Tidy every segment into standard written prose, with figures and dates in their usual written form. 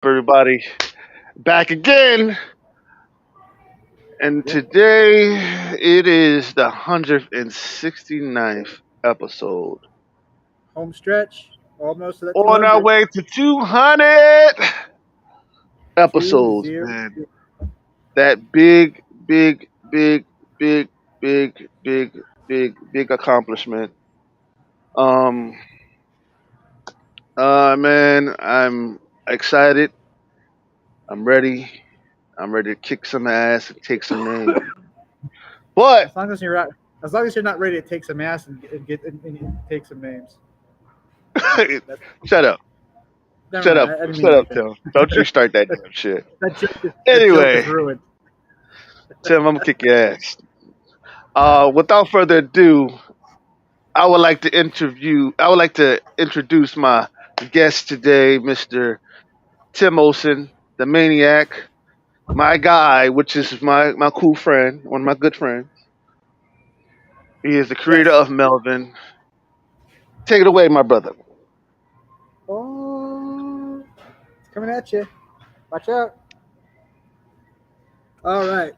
Everybody back again, and Yep. today it is the 169th episode. Home stretch. Almost to that On our 200. way to 200 Two episodes, zero. man. That big, big, big accomplishment. Um, man, I'm excited. I'm ready. I'm ready to kick some ass and take some names. But As long as you're not, as long as you're not ready to take some ass and take some names. That, shut up. Never Shut mind. up. I didn't mean Shut up, anything. Tim. Don't you start that damn shit. That joke is Anyway, ruined. Tim, I'm gonna kick your ass. Without further ado, I would like to introduce my guest today, Mr. Tim Olsen, the maniac, my guy, which is my cool friend, one of my good friends. He is the creator Yes. of Melvin. Take it away, my brother. Oh, it's coming at you. Watch out. All right.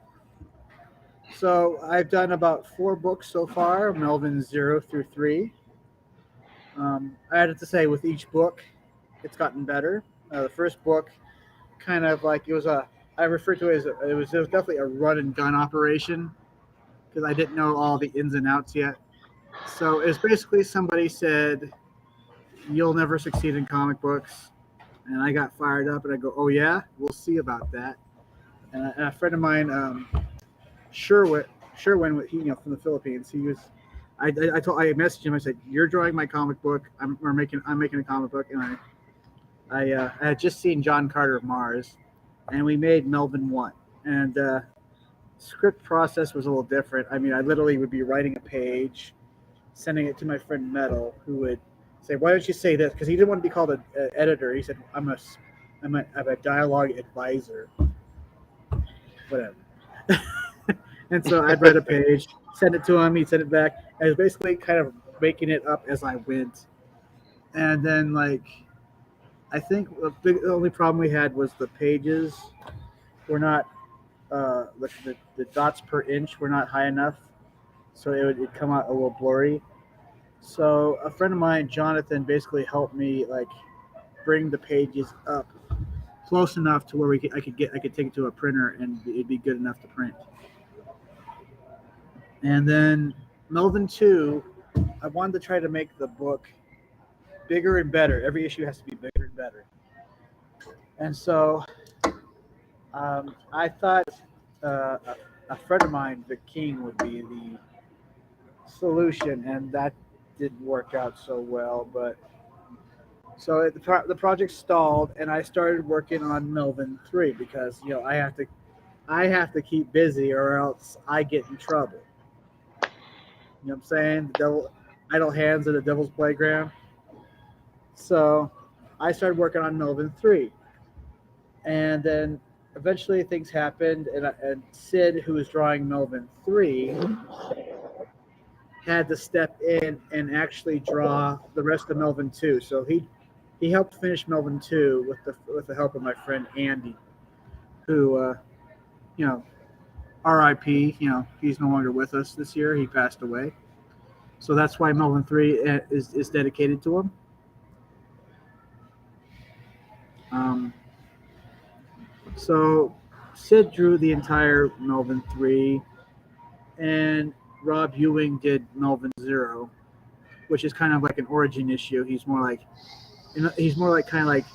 So I've done about 4 books so far, Melvin 0 through 3. I had to say, with each book, it's gotten better. The first book, kind of like it was a, I refer to it as it was definitely a run and gun operation because I didn't know all the ins and outs yet. So it's basically somebody said, "You'll never succeed in comic books," and I got fired up and I go, "Oh yeah, we'll see about that." And a friend of mine, Sherwin, Sherwin, from the Philippines, he was. I messaged him. I said, "You're drawing my comic book. I'm making a comic book," and I had just seen John Carter of Mars, and we made Melvin 1. And script process was a little different. I mean, I literally would be writing a page, sending it to my friend Metal, who would say, "Why don't you say this?" Because he didn't want to be called an editor. He said, I'm a dialogue advisor, whatever." And so I'd write a page, send it to him, he'd send it back. I was basically kind of making it up as I went. And then, like, I think the only problem we had was the pages were not, the dots per inch were not high enough. So it'd come out a little blurry. So a friend of mine, Jonathan, basically helped me, like, bring the pages up close enough to where I could take it to a printer and it'd be good enough to print. And then Melvin 2, I wanted to try to make the book bigger and better. Every issue has to be bigger and better. And so I thought a friend of mine, the King, would be the solution, and that didn't work out so well. But so the project stalled, and I started working on Melvin 3 because I have to keep busy or else I get in trouble. You know what I'm saying? The devil, idle hands at the devil's playground. So I started working on Melvin 3. And then eventually things happened, and Sid, who was drawing Melvin 3, had to step in and actually draw the rest of Melvin 2. So he helped finish Melvin 2 with the help of my friend Andy, who, you know, RIP, he's no longer with us this year. He passed away. So that's why Melvin 3 is dedicated to him. Um, so Sid drew the entire Melvin 3, and Rob Ewing did Melvin 0, which is kind of like an origin issue. He's more like kind of like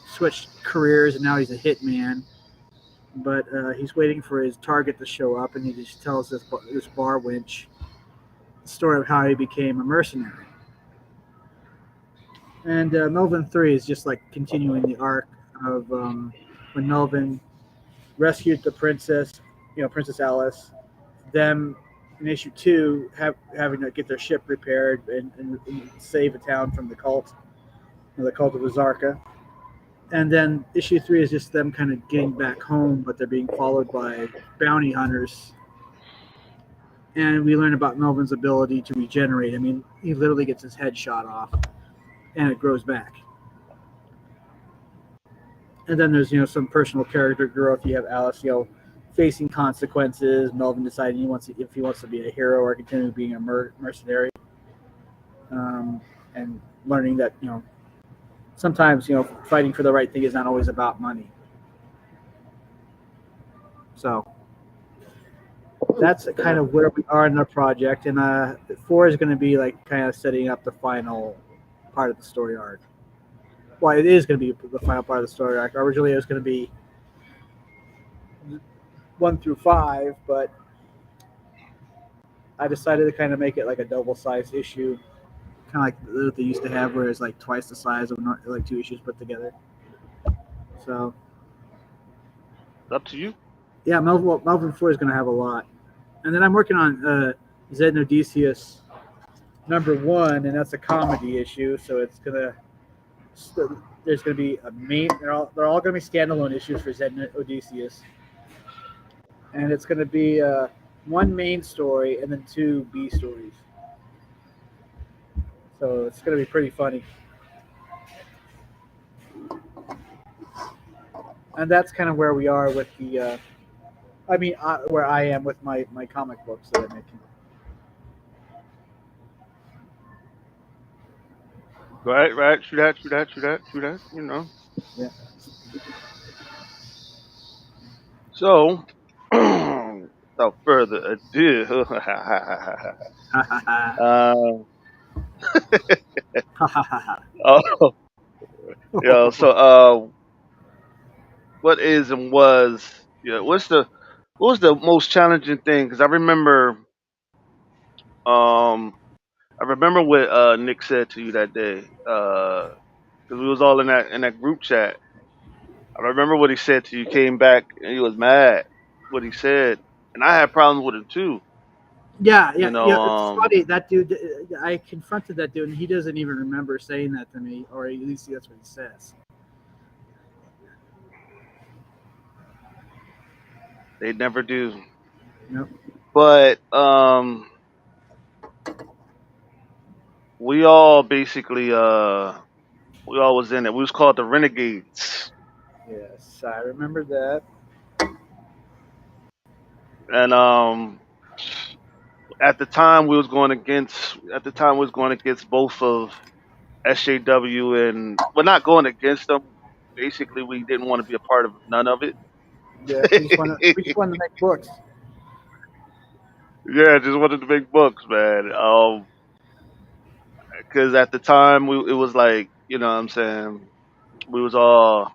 switched careers, and now he's a hitman. But he's waiting for his target to show up, and he just tells this bar wench the story of how he became a mercenary. And Melvin 3 is just like continuing the arc of when Melvin rescued the princess, Princess Alice. Them in issue 2 having to get their ship repaired and save a town from the cult, the cult of Azarka. And then issue 3 is just them kind of getting back home, but they're being followed by bounty hunters. And we learn about Melvin's ability to regenerate. I mean, he literally gets his head shot off, and it grows back. And then there's some personal character growth. You have Alice, facing consequences. Melvin deciding if he wants to be a hero or continue being a mercenary, um, and learning that sometimes fighting for the right thing is not always about money. So that's kind of where we are in our project, and 4 is going to be like kind of setting up the final part of the story arc. Well, it is going to be the final part of the story arc. Originally, it was going to be 1 through 5, but I decided to kind of make it like a double-sized issue, kind of like what they used to have, where it's like twice the size of like 2 issues put together. So, It's up to you. yeah, Melvin 4 is going to have a lot. And then I'm working on Zed and Odysseus #1, and that's a comedy issue. So it's gonna there's gonna be a main. They're all gonna be standalone issues for Zed and Odysseus, and it's gonna be 1 main story and then 2 B stories. So it's gonna be pretty funny. And that's kind of where we are with the. Where I am with my comic books that I'm making. Right. Shoot that. Yeah. So, without further ado, oh, So, what is and was, what was the most challenging thing? Because I remember what Nick said to you that day. Because we was all in that group chat. I remember what he said to you. Came back and he was mad. What he said, and I had problems with it too. Yeah. It's funny, that dude. I confronted that dude, and he doesn't even remember saying that to me, or at least that's what he says. They never do. Nope. But we all basically we all was in it. We was called the Renegades. Yes, I remember that. And at the time we was going against both of SJW and not going against them. Basically, we didn't want to be a part of none of it. Yeah, we just wanted to make books. Yeah, just wanted to make books, man. Because at the time it was like, you know what I'm saying, we was all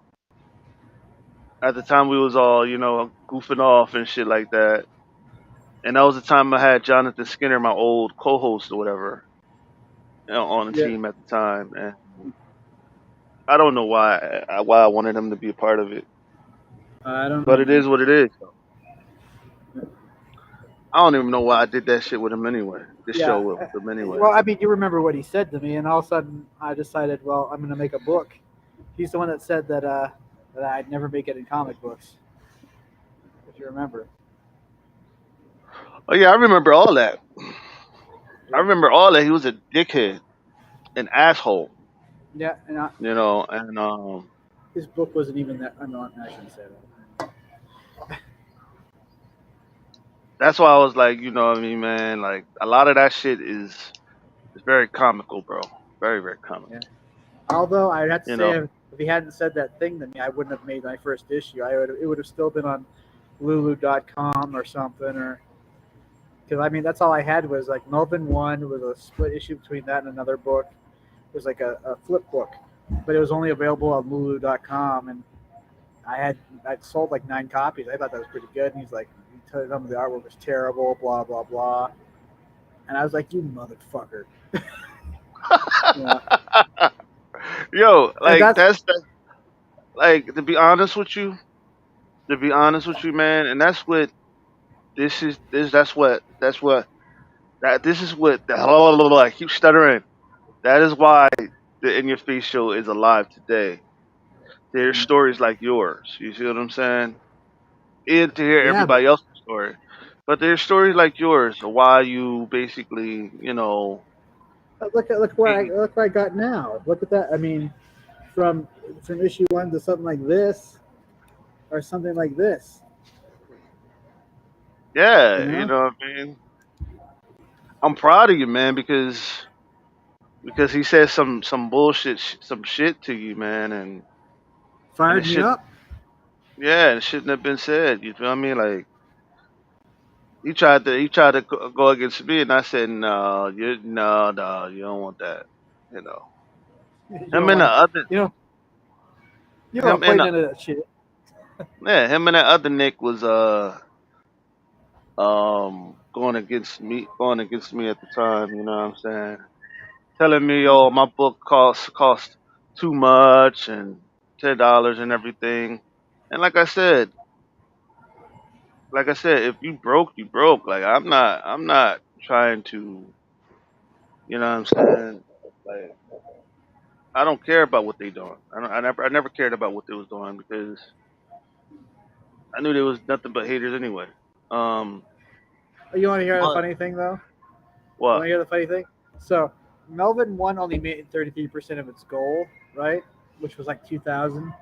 goofing off and shit like that. And that was the time I had Jonathan Skinner, my old co-host or whatever, on the team at the time, and I don't know why I wanted him to be a part of it. I don't know. But it is what it is. I don't even know why I did that shit with him anyway. Show with him anyway. Well, you remember what he said to me, and all of a sudden I decided, well, I'm going to make a book. He's the one that said that I'd never make it in comic books. If you remember. Oh yeah, I remember all that. He was a dickhead, an asshole. Yeah, and his book wasn't even that. I shouldn't say that. That's why I was like, you know what I mean, man. Like a lot of that shit is very comical, bro. Very, very comical. Yeah. Although I'd have to say, if he hadn't said that thing to me, I wouldn't have made my first issue. It would have still been on Lulu.com or something, or because that's all I had was like Melvin 1 was a split issue between that and another book. It was like a flip book, but it was only available on Lulu.com, and I'd sold like 9 copies. I thought that was pretty good, and he's like, some of the artwork was terrible, blah blah blah, and I was like, you motherfucker. Yo, like that's like, to be honest with you, man, and that's what this is what I keep stuttering. That is why the In Your Face show is alive today. There's stories like yours. You see what I'm saying? And to hear everybody else's story. But there's stories like yours of why you basically, Look where I got now. Look at that. from issue one to something like this or something like this. You Yeah, you know, know what I mean. I'm proud of you, man, because he said some bullshit, some shit to you, man, and it fired me should, up. yeah, it shouldn't have been said. You feel me? Like he tried to go against me, and I said, no, no, you don't want that. You know, You him don't and want the to. other, You know, you don't want him to play and the, none of that shit. yeah, him and that other Nick was going against me at the time. You know what I'm saying? Telling me, oh, my book cost too much and $10 and everything. And like I said, if you broke, you broke. Like I'm not trying to, you know what I'm saying? Like I don't care about what they doing. I never cared about what they was doing because I knew there was nothing but haters anyway. Um, You want to hear the but funny thing though? You want what? to hear the funny thing? So Melvin one only made 33% of its goal, right? Which was like 2,000.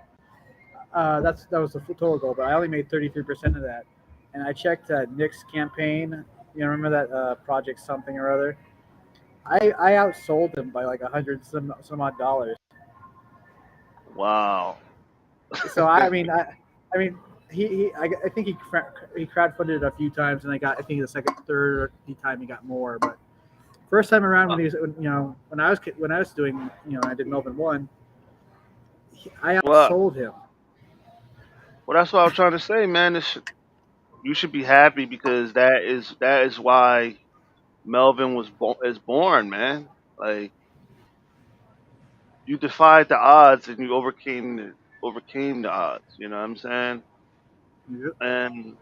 That was the total goal, but I only made 33% of that. And I checked Nick's campaign. You know, remember that project something or other? I outsold him by like 100 some odd dollars. Wow. So I mean I think he crowdfunded it a few times, and I think the second, third time he got more. But first time around when he was, when I was doing, I did Melvin one, I Well, outsold him. well, that's what I was trying to say, man. You should be happy because that is why Melvin is born, man. Like you defied the odds and you overcame the odds. You know what I'm saying? Yep. And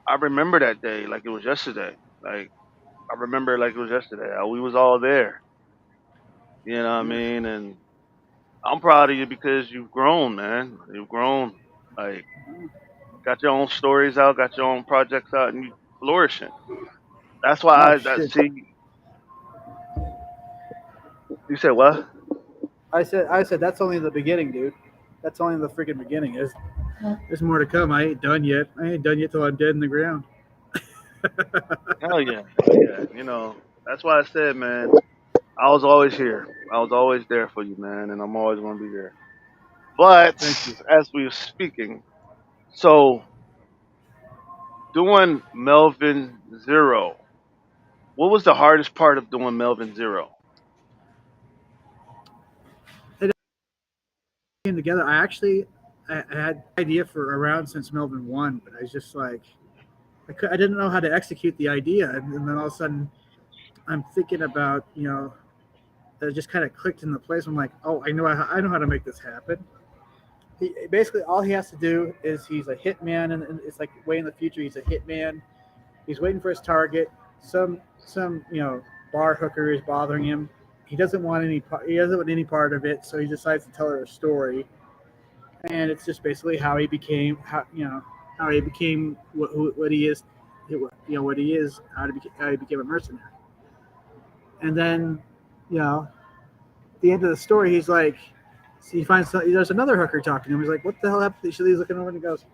I remember that day like it was yesterday. Like I remember like it was yesterday. We was all there. You know what I Yeah. mean? And I'm proud of you because you've grown, man. You've grown. Like got your own stories out, got your own projects out, and you flourishing. That's Oh why that shit! see. You said what? I said that's only the beginning, dude. That's only the freaking beginning. There's more to come. I ain't done yet. I ain't done yet till I'm dead in the ground. Hell yeah, hell yeah. That's why I said, man, I was always here. I was always there for you, man, and I'm always gonna be there. But Thank you. as we were speaking, so doing Melvin Zero, what was the hardest part of doing Melvin Zero? It came together. I had an idea for around since Melvin one, but I was just like I didn't know how to execute the idea, and then all of a sudden I'm thinking about it just kind of clicked into place. I'm like, oh, I know how to make this happen. Basically all he has to do is he's a hitman, and it's like way in the future he's a hitman. He's waiting for his target. Some bar hooker is bothering him. He doesn't want any part of it, so he decides to tell her a story, and it's just basically how he became what he is, what he is, how he became a mercenary. And then, you know, at the end of the story, he's like, he finds there's another hooker talking to him. He's like, "What the hell happened?" He's looking over and he goes,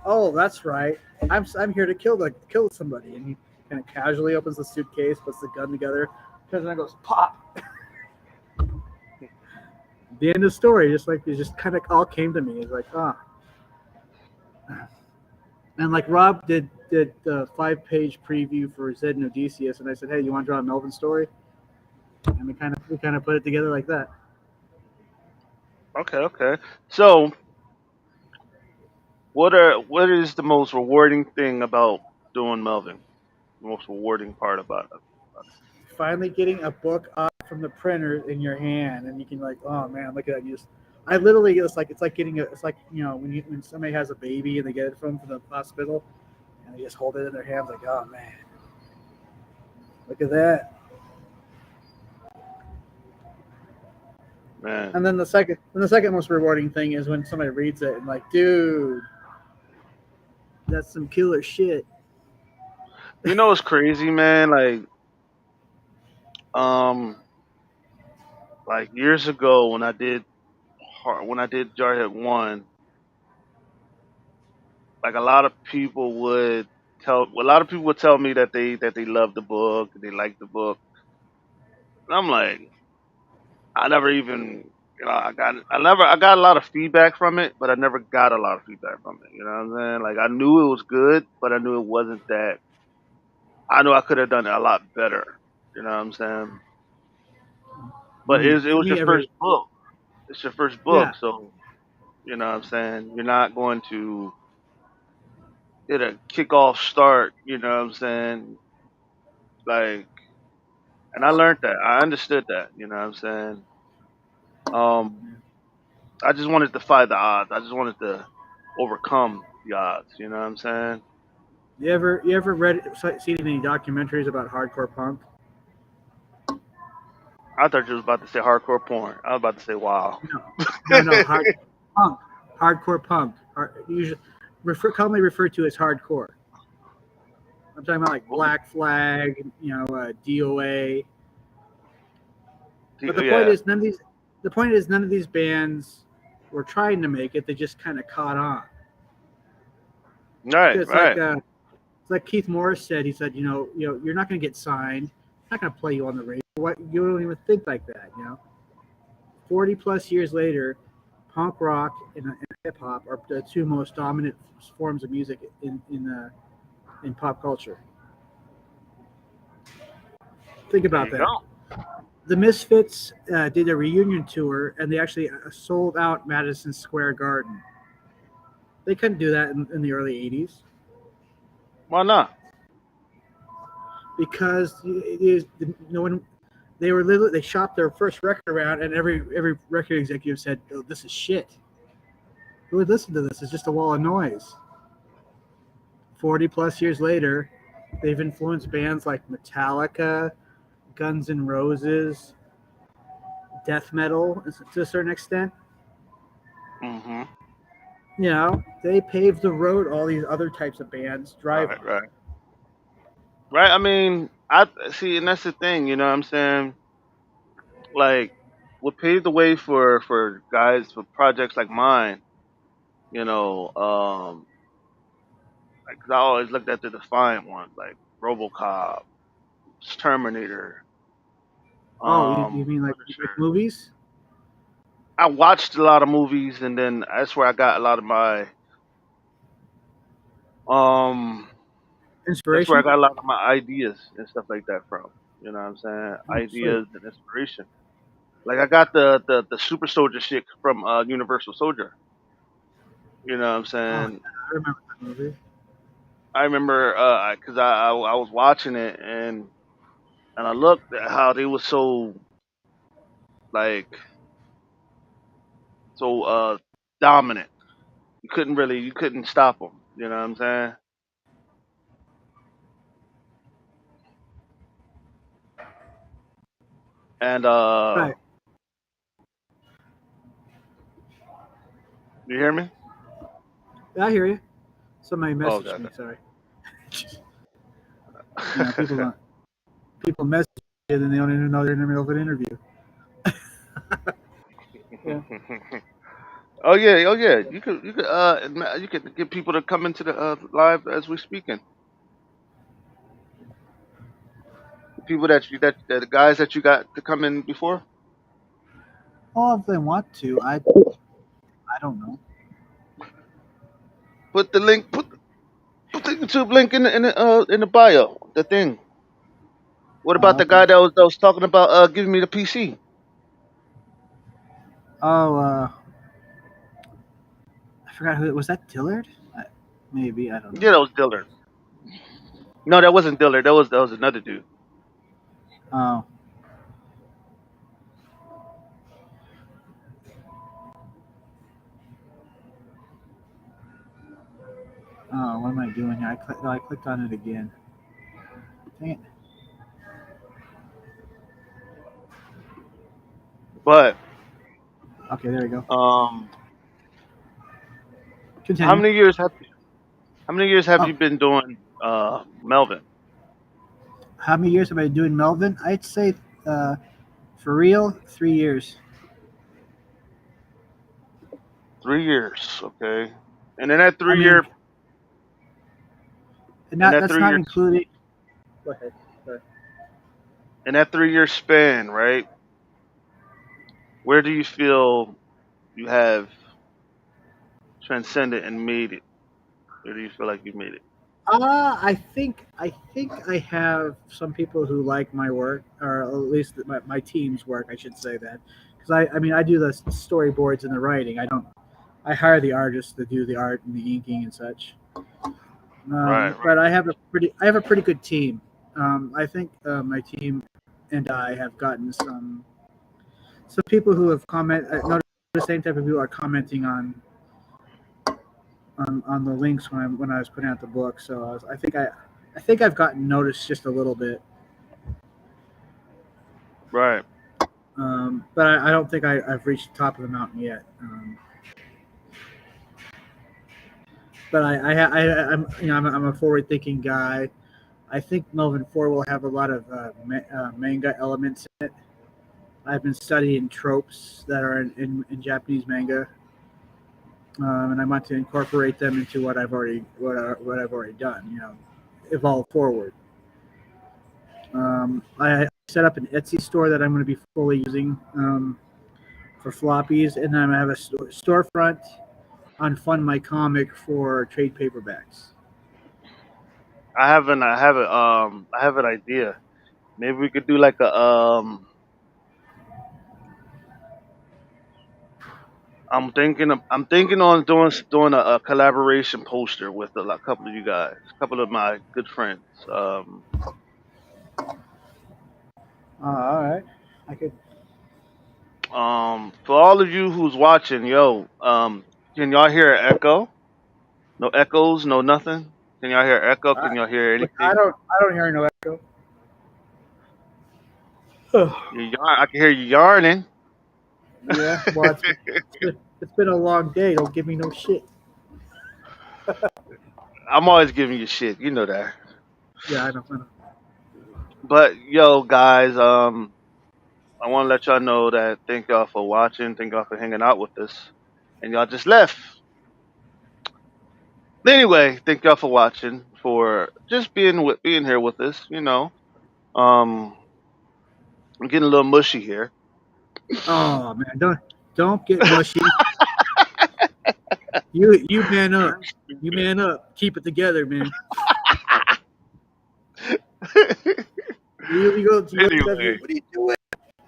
"Oh, that's right. I'm here to kill somebody." And he kind of casually opens the suitcase, puts the gun together, turns around and goes, "Pop." The end of the story, just like it just kind of all came to me. It's like, and like Rob did the 5-page preview for Zed and Odysseus, and I said, "Hey, you want to draw a Melvin story?" And we kind of put it together like that. Okay, okay. So, what is the most rewarding thing about doing Melvin? The most rewarding part about it? Finally getting a book off from the printer in your hand, and you can like, oh man, look at that. I literally, it's like getting it's like when somebody has a baby and they get it from the hospital, and they just hold it in their hands like, oh man, look at that. Man, And then the second most rewarding thing is when somebody reads it and like, dude, that's some killer shit. it's crazy, man. Um, like years ago when I did when I did Jarhead 1, like a lot of people would tell me that they loved the book, they liked the book. And I'm like, I never even, I got a lot of feedback from it, but I never got a lot of feedback from it. You know what I'm saying? Like I knew it was good, but I knew it wasn't that. I knew I could have done it a lot better. You know what I'm saying? But it For was your me, first book. It's your first yeah, book, so you know what I'm saying. You're not going to get a kickoff start. You know what I'm saying? Like, and I learned that. I understood that. You know what I'm saying? Um, I just wanted to defy the odds. I just wanted to overcome the odds. You know what I'm saying? you ever seen any documentaries about hardcore punk? I thought you was about to say hardcore porn. I was about to say wow. No, punk, hardcore punk. Usually, commonly referred to as hardcore. I'm talking about like Black Flag, DOA. But the point Yeah. is, none of these bands were trying to make it. They just kind of caught on. Right. It's like Right. Keith Morris said. He said, you're not going to get signed. I'm not going to play you on the radio. What, you don't even think like that, 40 plus years later, punk rock and hip hop are the two most dominant forms of music in pop culture. Think There about you that. go. The Misfits did a reunion tour, and they actually sold out Madison Square Garden. They couldn't do that in the early '80s Why not? because no one. They shopped their first record around, and every record executive said, "Oh, this is shit. Who would listen to this? It's just a wall of noise." 40 plus years later, they've influenced bands like Metallica, Guns N' Roses, death metal to a certain extent. Hmm. They paved the road all these other types of bands drive Right. on. Right. Right. I mean, I see, and that's the thing. You know what I'm saying? Like, what paved the way for guys for projects like mine. You know, because I always looked at the defiant ones like RoboCop, Terminator, Oh, you mean like Punisher. movies? I watched a lot of movies, and then that's where I got a lot of my um. That's where I Inspiration? got a lot of my ideas and stuff like that from. You know what I'm saying? Oh, sweet. Ideas and inspiration. Like I got the super soldier shit from Universal Soldier. You know what I'm Oh, saying? yeah, I remember that movie. I remember because I was watching it, and I looked at how they were so like so dominant. You couldn't stop them. You know what I'm saying? And Right. you hear me? Yeah, I hear you. Somebody Oh, messaged okay. me. Sorry. People message you and then they don't even know they're in the middle of an interview. Yeah. Oh yeah, oh yeah. You could get people to come into the live as we're speaking. The people that the guys that you got to come in before. Oh, if they want to, I don't know. Put the link. Put the YouTube link in the bio. The thing. What about the Okay. guy that was talking about giving me the PC? Oh, I forgot who it was. That Dillard? Maybe I don't know. Yeah, that was Dillard. No, that wasn't Dillard. That was another dude. Oh, what am I doing here? I clicked on it again. Dang it. But Okay, there we go. um, how Continue. many years have Oh, you been doing Melvin? how many years have I been doing Melvin? I'd say, uh, for real, 3 years. 3 years, okay. And in that I three mean, year, and in that that that's three not year, including. Go ahead. Go ahead. in that 3 year span, right? Where do you feel you have transcended and made it? Where do you feel like you made it? I think I have some people who like my work, or at least my team's work. I should say that because I mean I do the storyboards and the writing. I hire the artists to do the art and the inking and such. Right, right. But I have a pretty good team. I think my team and I have gotten some people who have noticed the same type of people are commenting on the links when I was putting out the book. So I think I've gotten noticed just a little bit. Right. But I don't think I've reached the top of the mountain yet. But I'm a forward thinking guy. I think Melvin 4 will have a lot of manga elements in it. I've been studying tropes that are in Japanese manga, and I want to incorporate them into what I've already done. Evolve forward. I set up an Etsy store that I'm going to be fully using for floppies, and then I have a storefront on Fund My Comic for trade paperbacks. I have an idea. Maybe we could do like I'm thinking on doing a collaboration poster with a couple of you guys, a couple of my good friends. All right, I could. For all of you who's watching, yo, can y'all hear an echo? No echoes, no nothing. Can y'all hear echo? I, Can y'all hear look, anything? I don't hear no echo. I can hear you yarning. Yeah, well, it's been a long day. Don't give me no shit. I'm always giving you shit, you know that. Yeah, I know. But yo, guys, I want to let y'all know that thank y'all for watching, thank y'all for hanging out with us, and y'all just left. Anyway, thank y'all for watching, for just being here with us. Um, I'm getting a little mushy here. Oh man, don't get mushy. You man up. You man up. Keep it together, man. You go to Anyway, what are you doing?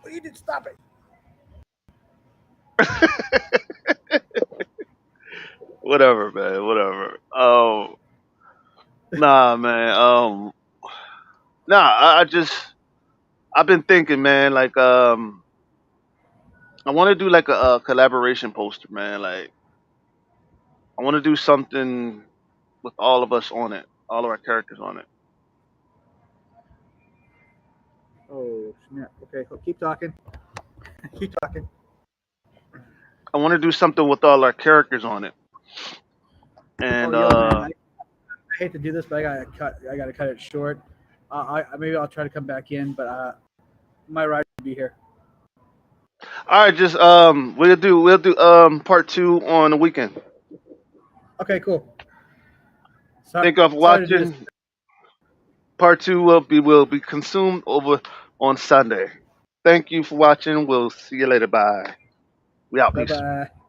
What are you doing? Stop it. whatever, man, whatever. Nah, man. Nah. I've been thinking, man. Like, I want to do like a collaboration poster, man. Like, I want to do something with all of us on it, all of our characters on it. Oh snap. Okay, so keep talking. Keep talking. I want to do something with all our characters on it, Oh and yo man, I hate to do this, but I gotta cut it short. Maybe I'll try to come back in, but my ride will be here. all right, just we'll do part two on the weekend. Okay, cool. Thank y'all for Sorry to do this. watching. Part two will be consumed over on Sunday. Thank you for watching. We'll see you later. Bye. We out. Bye Peace. bye.